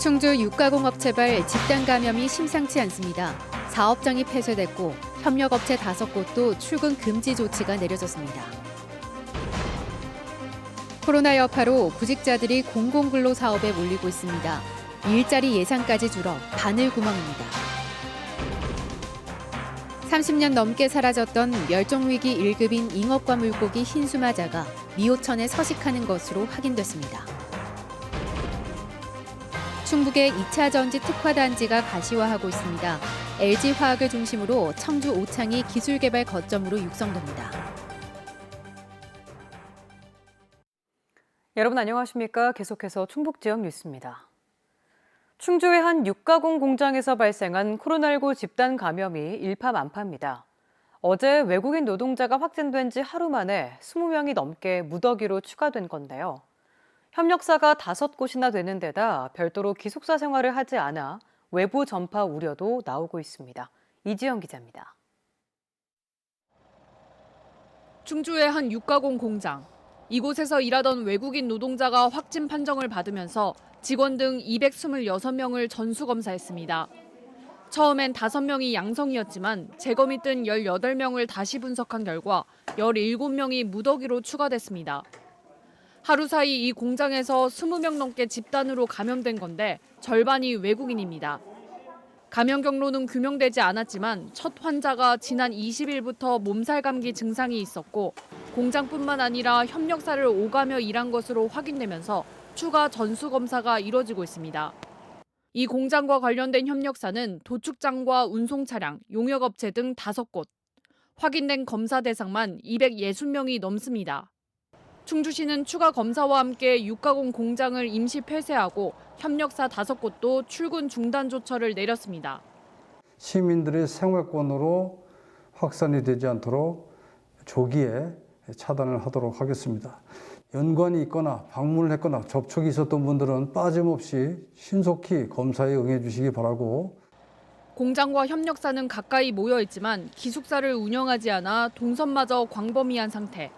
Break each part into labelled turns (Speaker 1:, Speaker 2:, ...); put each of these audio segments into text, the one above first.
Speaker 1: 충주 육가공업체발 집단 감염이 심상치 않습니다. 사업장이 폐쇄됐고 협력업체 5곳도 출근 금지 조치가 내려졌습니다. 코로나 여파로 구직자들이 공공근로 사업에 몰리고 있습니다. 일자리 예상까지 줄어 바늘구멍입니다. 30년 넘게 사라졌던 멸종위기 1급인 잉어과 물고기 흰수마자가 미호천에 서식하는 것으로 확인됐습니다. 충북의 2차 전지 특화단지가 가시화하고 있습니다. LG화학을 중심으로 청주 오창이 기술개발 거점으로 육성됩니다.
Speaker 2: 여러분 안녕하십니까? 계속해서 충북 지역 뉴스입니다. 충주의 한 육가공 공장에서 발생한 코로나19 집단 감염이 일파만파입니다. 어제 외국인 노동자가 확진된 지 하루 만에 20명이 넘게 무더기로 추가된 건데요. 협력사가 5곳이나 되는 데다 별도로 기숙사 생활을 하지 않아 외부 전파 우려도 나오고 있습니다. 이지영 기자입니다.
Speaker 3: 충주의 한 육가공 공장. 이곳에서 일하던 외국인 노동자가 확진 판정을 받으면서 직원 등 226명을 전수검사했습니다. 처음엔 5명이 양성이었지만 재검이 뜬 18명을 다시 분석한 결과 17명이 무더기로 추가됐습니다. 하루 사이 이 공장에서 20명 넘게 집단으로 감염된 건데 절반이 외국인입니다. 감염 경로는 규명되지 않았지만 첫 환자가 지난 20일부터 몸살 감기 증상이 있었고 공장뿐만 아니라 협력사를 오가며 일한 것으로 확인되면서 추가 전수검사가 이뤄지고 있습니다. 이 공장과 관련된 협력사는 도축장과 운송차량, 용역업체 등 5곳. 확인된 검사 대상만 260명이 넘습니다. 충주시는 추가 검사와 함께 육가공 공장을 임시 폐쇄하고 협력사 5곳도 출근 중단 조처를 내렸습니다.
Speaker 4: 시민들의 생활권으로 확산이 되지 않도록 조기에 차단을 하도록 하겠습니다. 연관이 있거나 방문을 했거나 접촉이 있었던 분들은 빠짐없이 신속히 검사에 응해 주시기 바라고.
Speaker 3: 공장과 협력사는 가까이 모여 있지만 기숙사를 운영하지 않아 동선마저 광범위한 상태.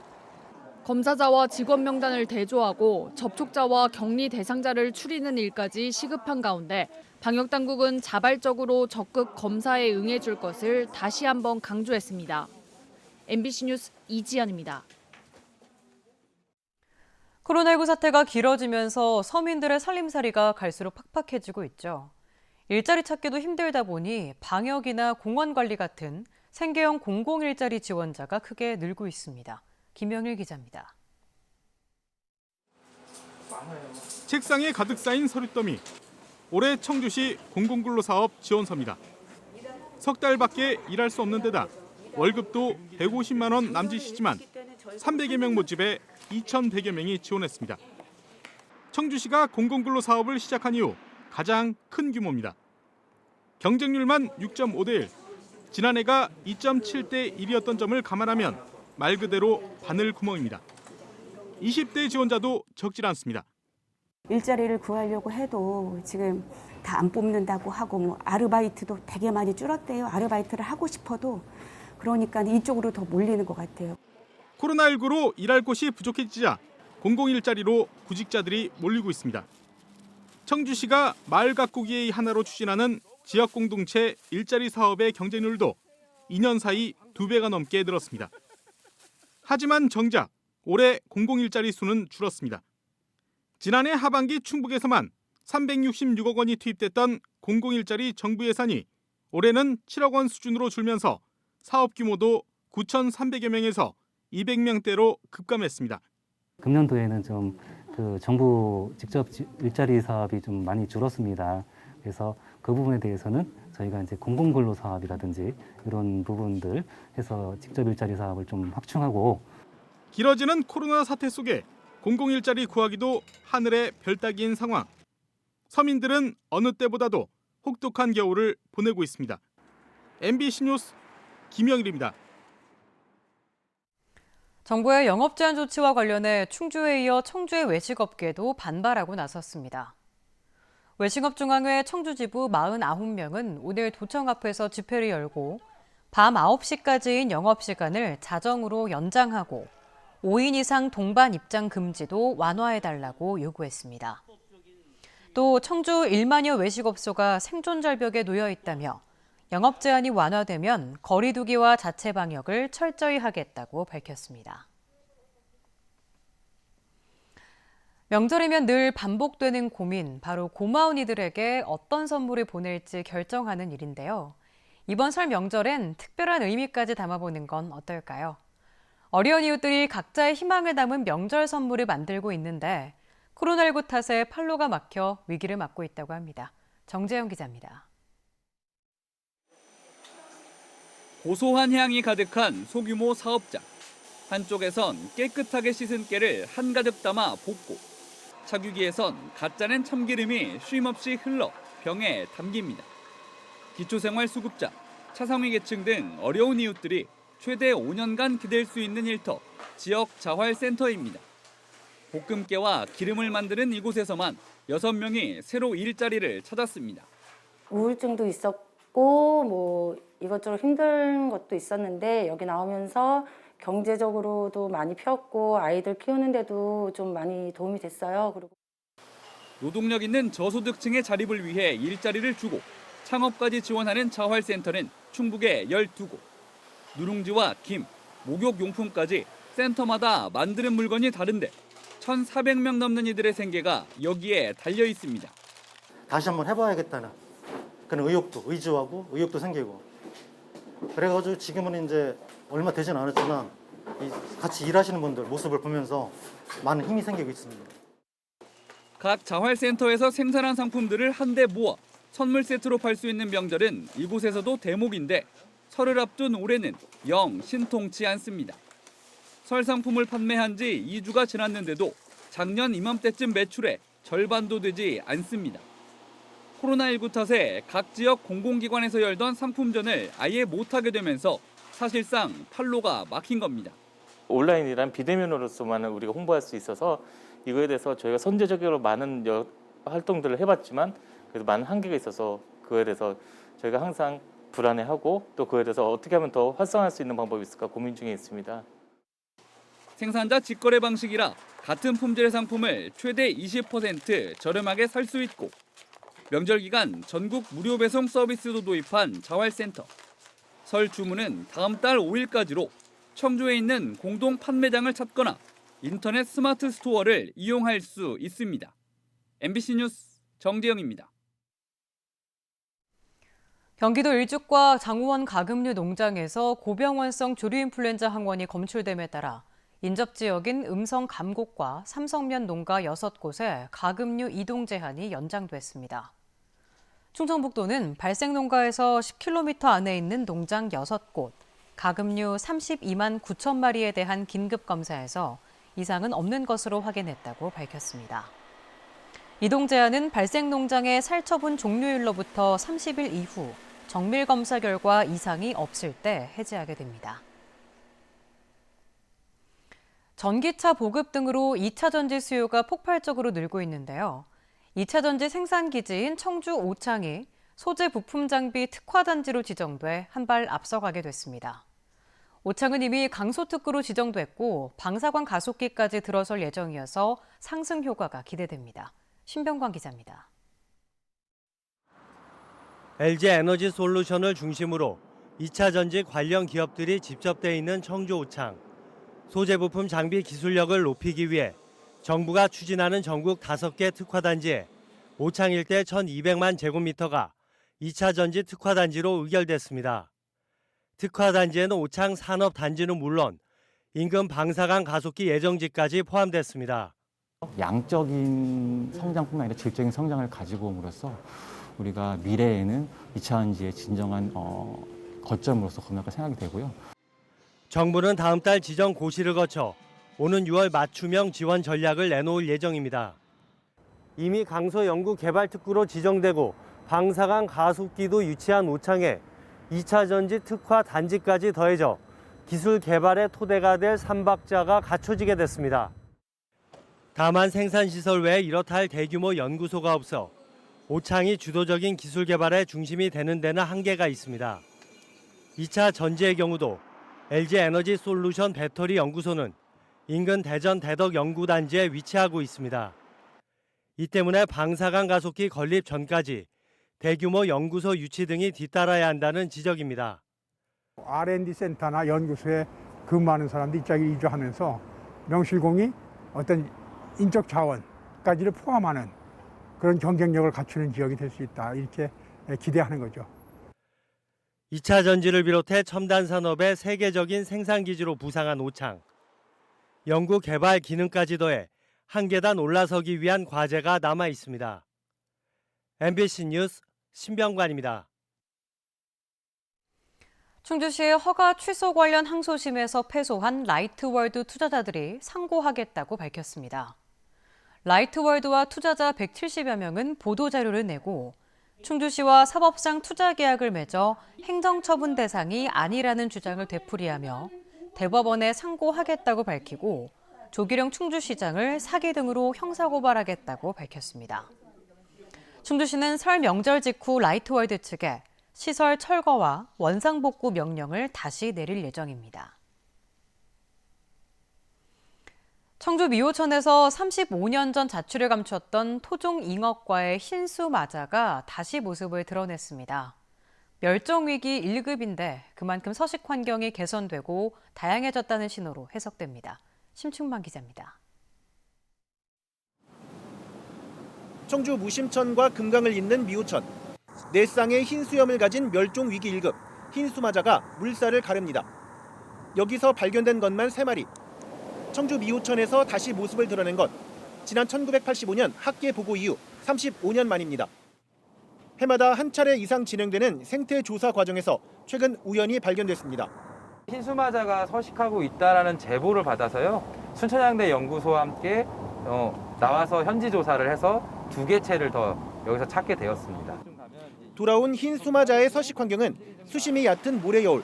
Speaker 3: 검사자와 직원 명단을 대조하고 접촉자와 격리 대상자를 추리는 일까지 시급한 가운데 방역당국은 자발적으로 적극 검사에 응해줄 것을 다시 한번 강조했습니다. MBC 뉴스 이지연입니다.
Speaker 2: 코로나19 사태가 길어지면서 서민들의 살림살이가 갈수록 팍팍해지고 있죠. 일자리 찾기도 힘들다 보니 방역이나 공원 관리 같은 생계형 공공일자리 지원자가 크게 늘고 있습니다. 김영일 기자입니다.
Speaker 5: 책상에 가득 쌓인 서류더미. 올해 청주시 공공근로사업 지원서입니다. 석 달밖에 일할 수 없는 데다 월급도 150만 원 남짓이지만 300여 명 모집에 2,100여 명이 지원했습니다. 청주시가 공공근로사업을 시작한 이후 가장 큰 규모입니다. 경쟁률만 6.5대 1, 지난해가 2.7대 1이었던 점을 감안하면 말 그대로 바늘구멍입니다. 20대 지원자도 적질 않습니다.
Speaker 6: 일자리를 구하려고 해도 지금 다 안 뽑는다고 하고 아르바이트도 되게 많이 줄었대요. 아르바이트를 하고 싶어도 그러니까 이쪽으로 더 몰리는 것 같아요.
Speaker 5: 코로나19로 일할 곳이 부족해지자 공공일자리로 구직자들이 몰리고 있습니다. 청주시가 마을 가꾸기의 하나로 추진하는 지역공동체 일자리 사업의 경쟁률도 2년 사이 2배가 넘게 늘었습니다. 하지만 정작 올해 공공일자리 수는 줄었습니다. 지난해 하반기 충북에서만 366억 원이 투입됐던 공공일자리 정부 예산이 올해는 7억 원 수준으로 줄면서 사업 규모도 9,300여 명에서 200명대로 급감했습니다.
Speaker 7: 금년도에는 좀 정부 직접 일자리 사업이 좀 많이 줄었습니다. 그래서 그 부분에 대해서는 저희가 이제 공공근로 사업이라든지 이런 부분들 해서 직접 일자리 사업을 좀 확충하고.
Speaker 5: 길어지는 코로나 사태 속에 공공일자리 구하기도 하늘의 별 따기인 상황. 서민들은 어느 때보다도 혹독한 겨울을 보내고 있습니다. MBC 뉴스 김영일입니다.
Speaker 2: 정부의 영업 제한 조치와 관련해 충주에 이어 청주의 외식업계도 반발하고 나섰습니다. 외식업중앙회 청주지부 49명은 오늘 도청 앞에서 집회를 열고 밤 9시까지인 영업시간을 자정으로 연장하고 5인 이상 동반 입장 금지도 완화해달라고 요구했습니다. 또 청주 1만여 외식업소가 생존 절벽에 놓여 있다며 영업 제한이 완화되면 거리 두기와 자체 방역을 철저히 하겠다고 밝혔습니다. 명절이면 늘 반복되는 고민, 바로 고마운 이들에게 어떤 선물을 보낼지 결정하는 일인데요. 이번 설 명절엔 특별한 의미까지 담아보는 건 어떨까요? 어려운 이웃들이 각자의 희망을 담은 명절 선물을 만들고 있는데 코로나19 탓에 판로가 막혀 위기를 맞고 있다고 합니다. 정재영 기자입니다.
Speaker 8: 고소한 향이 가득한 소규모 사업장. 한쪽에선 깨끗하게 씻은 깨를 한가득 담아 볶고, 차규기에선 가짜낸 참기름이 쉼없이 흘러 병에 담깁니다. 기초생활수급자, 차상위 계층 등 어려운 이웃들이 최대 5년간 기댈 수 있는 일터, 지역 자활센터입니다. 볶음깨와 기름을 만드는 이곳에서만 6명이 새로 일자리를 찾았습니다.
Speaker 9: 우울증도 있었고 이것저것 힘든 것도 있었는데 여기 나오면서 경제적으로도 많이 폈고 아이들 키우는데도 좀 많이 도움이 됐어요. 그리고
Speaker 8: 노동력 있는 저소득층의 자립을 위해 일자리를 주고 창업까지 지원하는 자활센터는 충북에 12곳. 누룽지와 김, 목욕용품까지 센터마다 만드는 물건이 다른데 1,400명 넘는 이들의 생계가 여기에 달려 있습니다.
Speaker 10: 다시 한번 해봐야겠다는 그런 의지하고 의욕도 생기고, 그래가지고 지금은 이제 얼마 되진 않았지만 같이 일하시는 분들 모습을 보면서 많은 힘이 생기고 있습니다.
Speaker 8: 각 자활센터에서 생산한 상품들을 한데 모아 선물 세트로 팔 수 있는 명절은 이곳에서도 대목인데 설을 앞둔 올해는 영 신통치 않습니다. 설 상품을 판매한 지 2주가 지났는데도 작년 이맘때쯤 매출의 절반도 되지 않습니다. 코로나19 탓에 각 지역 공공기관에서 열던 상품전을 아예 못하게 되면서 사실상 판로가 막힌 겁니다.
Speaker 11: 온라인이란 비대면으로서만 우리가 홍보할 수 있어서 이거에 대해서 저희가 선제적으로 많은 활동들을 해봤지만 그래도 많은 한계가 있어서 그거에 대해서 저희가 항상 불안해하고 또 그거에 대해서 어떻게 하면 더 활성화할 수 있는 방법이 있을까 고민 중에 있습니다.
Speaker 8: 생산자 직거래 방식이라 같은 품질의 상품을 최대 20% 저렴하게 살 수 있고 명절 기간 전국 무료 배송 서비스도 도입한 자활센터. 설 주문은 다음 달 5일까지로 청주에 있는 공동 판매장을 찾거나 인터넷 스마트 스토어를 이용할 수 있습니다. MBC 뉴스 정재영입니다.
Speaker 2: 경기도 일죽과 장호원 가금류 농장에서 고병원성 조류인플루엔자 항원이 검출됨에 따라 인접지역인 음성 감곡과 삼성면 농가 6곳에 가금류 이동 제한이 연장됐습니다. 충청북도는 발생 농가에서 10km 안에 있는 농장 6곳, 가금류 32만 9천 마리에 대한 긴급 검사에서 이상은 없는 것으로 확인했다고 밝혔습니다. 이동 제한은 발생 농장의 살처분 종료일로부터 30일 이후 정밀 검사 결과 이상이 없을 때 해제하게 됩니다. 전기차 보급 등으로 2차 전지 수요가 폭발적으로 늘고 있는데요. 2차 전지 생산 기지인 청주 오창이 소재 부품 장비 특화 단지로 지정돼 한 발 앞서가게 됐습니다. 오창은 이미 강소특구로 지정됐고 방사광 가속기까지 들어설 예정이어서 상승 효과가 기대됩니다. 신병관 기자입니다.
Speaker 12: LG 에너지 솔루션을 중심으로 2차 전지 관련 기업들이 집접돼 있는 청주 오창. 소재 부품 장비 기술력을 높이기 위해 정부가 추진하는 전국 5개 특화단지에 오창 일대 1,200만 제곱미터가 2차 전지 특화단지로 의결됐습니다. 특화단지에는 오창 산업단지는 물론 인근 방사강 가속기 예정지까지 포함됐습니다.
Speaker 13: 양적인 성장뿐만 아니라 질적인 성장을 가지고 옴으로써 우리가 미래에는 2차 전지의 진정한 거점으로서 건너갈 생각이 되고요.
Speaker 12: 정부는 다음 달 지정 고시를 거쳐 오는 6월 맞춤형 지원 전략을 내놓을 예정입니다. 이미 강서 연구 개발 특구로 지정되고 방사강 가속기도 유치한 오창에 2차 전지 특화 단지까지 더해져 기술 개발의 토대가 될 3박자가 갖춰지게 됐습니다. 다만 생산시설 외에 이렇다 할 대규모 연구소가 없어 오창이 주도적인 기술 개발의 중심이 되는 데는 한계가 있습니다. 2차 전지의 경우도 LG 에너지 솔루션 배터리 연구소는 인근 대전 대덕 연구단지에 위치하고 있습니다. 이 때문에 방사강 가속기 건립 전까지 대규모 연구소 유치 등이 뒤따라야 한다는 지적입니다.
Speaker 14: R&D 센터나 연구소에 근무하는 사람들이 이쪽에 이주하면서 명실공히 어떤 인적 자원까지를 포함하는 그런 경쟁력을 갖추는 지역이 될 수 있다. 이렇게 기대하는 거죠.
Speaker 12: 2차 전지를 비롯해 첨단 산업의 세계적인 생산 기지로 부상한 오창. 연구 개발 기능까지 더해 한 계단 올라서기 위한 과제가 남아 있습니다. MBC 뉴스 신병관입니다.
Speaker 2: 충주시 허가 취소 관련 항소심에서 패소한 라이트월드 투자자들이 상고하겠다고 밝혔습니다. 라이트월드와 투자자 170여 명은 보도자료를 내고 충주시와 사법상 투자계약을 맺어 행정처분 대상이 아니라는 주장을 되풀이하며 대법원에 상고하겠다고 밝히고 조기룡 충주시장을 사기 등으로 형사고발하겠다고 밝혔습니다. 충주시는 설 명절 직후 라이트월드 측에 시설 철거와 원상복구 명령을 다시 내릴 예정입니다. 청주 미호천에서 35년 전 자취를 감췄던 토종 잉어과의 흰수마자가 다시 모습을 드러냈습니다. 멸종위기 1급인데 그만큼 서식 환경이 개선되고 다양해졌다는 신호로 해석됩니다. 심충만 기자입니다.
Speaker 15: 청주 무심천과 금강을 잇는 미호천. 4쌍의 흰 수염을 가진 멸종위기 1급 흰수마자가 물살을 가릅니다. 여기서 발견된 것만 3마리. 청주 미호천에서 다시 모습을 드러낸 것. 지난 1985년 학계 보고 이후 35년 만입니다. 해마다 한 차례 이상 진행되는 생태 조사 과정에서 최근 우연히 발견됐습니다.
Speaker 16: 흰수마자가 서식하고 있다라는 제보를 받아서요. 순천향대 연구소와 함께 나와서 현지 조사를 해서 2개 채를 더 여기서 찾게 되었습니다.
Speaker 15: 돌아온 흰수마자의 서식 환경은 수심이 얕은 모래여울,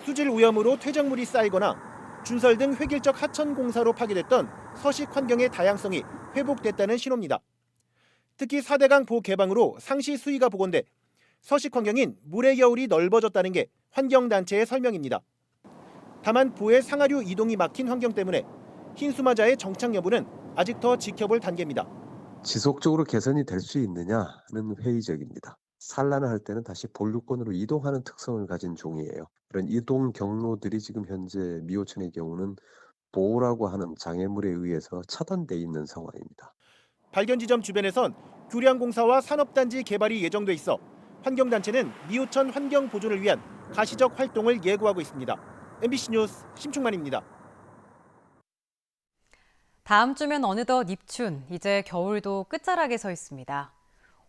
Speaker 15: 수질 오염으로 퇴적물이 쌓이거나 준설 등 획일적 하천 공사로 파괴됐던 서식 환경의 다양성이 회복됐다는 신호입니다. 특히 4대강 보 개방으로 상시 수위가 복원돼 서식 환경인 모래여울이 넓어졌다는 게 환경단체의 설명입니다. 다만 보의 상하류 이동이 막힌 환경 때문에 흰수마자의 정착 여부는 아직 더 지켜볼 단계입니다.
Speaker 17: 지속적으로 개선이 될 수 있느냐는 회의적입니다. 산란을 할 때는 다시 본류권으로 이동하는 특성을 가진 종이에요. 이런 이동 경로들이 지금 현재 미호천의 경우는 보호라고 하는 장애물에 의해서 차단돼 있는 상황입니다.
Speaker 15: 발견 지점 주변에선 교량공사와 산업단지 개발이 예정돼 있어 환경단체는 미호천 환경 보존을 위한 가시적 활동을 예고하고 있습니다. MBC 뉴스 심충만입니다.
Speaker 2: 다음 주면 어느덧 입춘, 이제 겨울도 끝자락에 서 있습니다.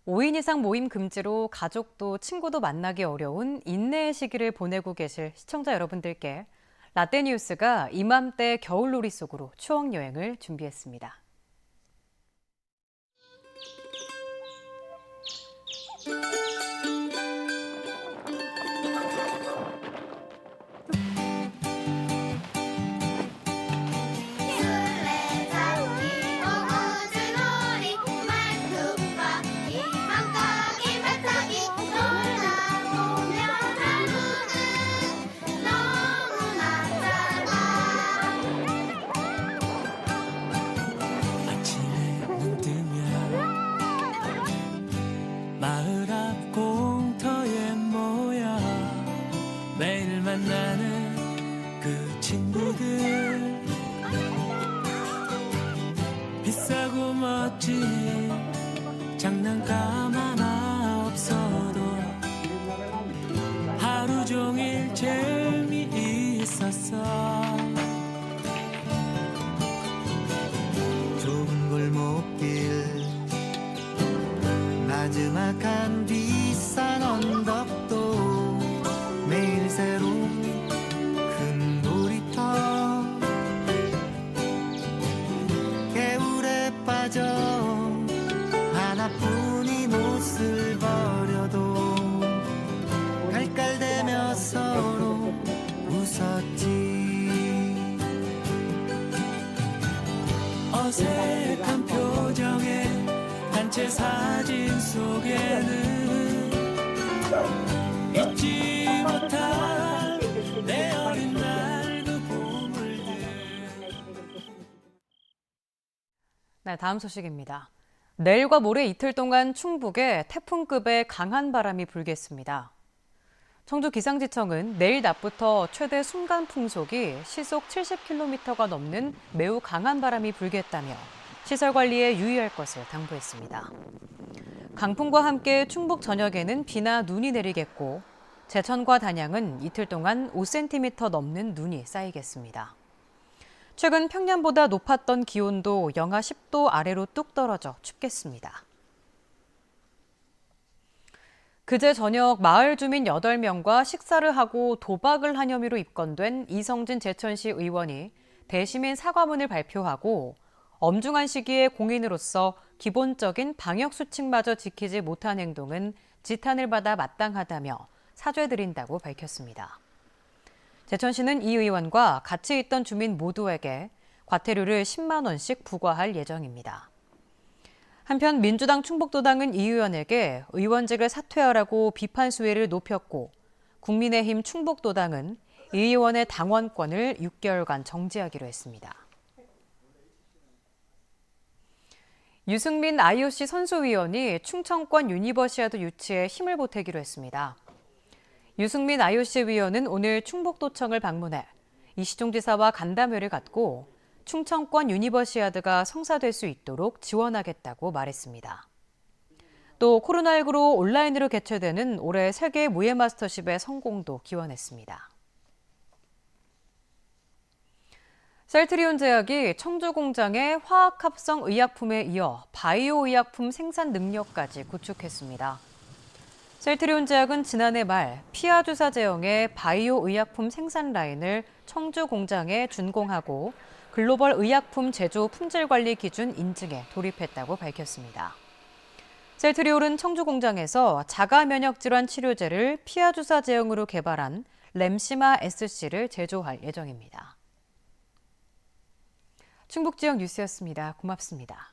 Speaker 2: 5인 이상 모임 금지로 가족도 친구도 만나기 어려운 인내의 시기를 보내고 계실 시청자 여러분들께 라떼뉴스가 이맘때 겨울놀이 속으로 추억여행을 준비했습니다.
Speaker 18: 마을 앞 공터에 모여 매일 만나는 그 친구들 비싸고 멋진 장난감 하나 없어도 하루 종일 재미있었어. 좁은 골목길 나지막한 비싼 언덕도 매일 새로운 큰 놀이터 개울에 빠져 하나뿐인 옷을 버려도 깔깔대며 서로 웃었지. 어색한 표정에 단체 사진 속에는 잊지 못할 내 어린 날 그 보물들.
Speaker 2: 네, 다음 소식입니다. 내일과 모레 이틀 동안 충북에 태풍급의 강한 바람이 불겠습니다. 청주기상지청은 내일 낮부터 최대 순간 풍속이 시속 70km가 넘는 매우 강한 바람이 불겠다며 시설 관리에 유의할 것을 당부했습니다. 강풍과 함께 충북 전역에는 비나 눈이 내리겠고 제천과 단양은 이틀 동안 5cm 넘는 눈이 쌓이겠습니다. 최근 평년보다 높았던 기온도 영하 10도 아래로 뚝 떨어져 춥겠습니다. 그제 저녁 마을 주민 8명과 식사를 하고 도박을 한 혐의로 입건된 이성진 제천시 의원이 대시민 사과문을 발표하고 엄중한 시기에 공인으로서 기본적인 방역 수칙마저 지키지 못한 행동은 지탄을 받아 마땅하다며 사죄드린다고 밝혔습니다. 제천시는 이 의원과 같이 있던 주민 모두에게 과태료를 10만 원씩 부과할 예정입니다. 한편 민주당 충북도당은 이 의원에게 의원직을 사퇴하라고 비판 수위를 높였고 국민의힘 충북도당은 이 의원의 당원권을 6개월간 정지하기로 했습니다. 유승민 IOC 선수위원이 충청권 유니버시아드 유치에 힘을 보태기로 했습니다. 유승민 IOC 위원은 오늘 충북도청을 방문해 이시종 지사와 간담회를 갖고 충청권 유니버시아드가 성사될 수 있도록 지원하겠다고 말했습니다. 또 코로나19로 온라인으로 개최되는 올해 세계 무예 마스터십의 성공도 기원했습니다. 셀트리온 제약이 청주 공장의 화학합성 의약품에 이어 바이오 의약품 생산 능력까지 구축했습니다. 셀트리온 제약은 지난해 말 피하 주사 제형의 바이오 의약품 생산 라인을 청주 공장에 준공하고 글로벌 의약품 제조 품질 관리 기준 인증에 돌입했다고 밝혔습니다. 셀트리온은 청주 공장에서 자가 면역 질환 치료제를 피하 주사 제형으로 개발한 램시마 SC를 제조할 예정입니다. 충북 지역 뉴스였습니다. 고맙습니다.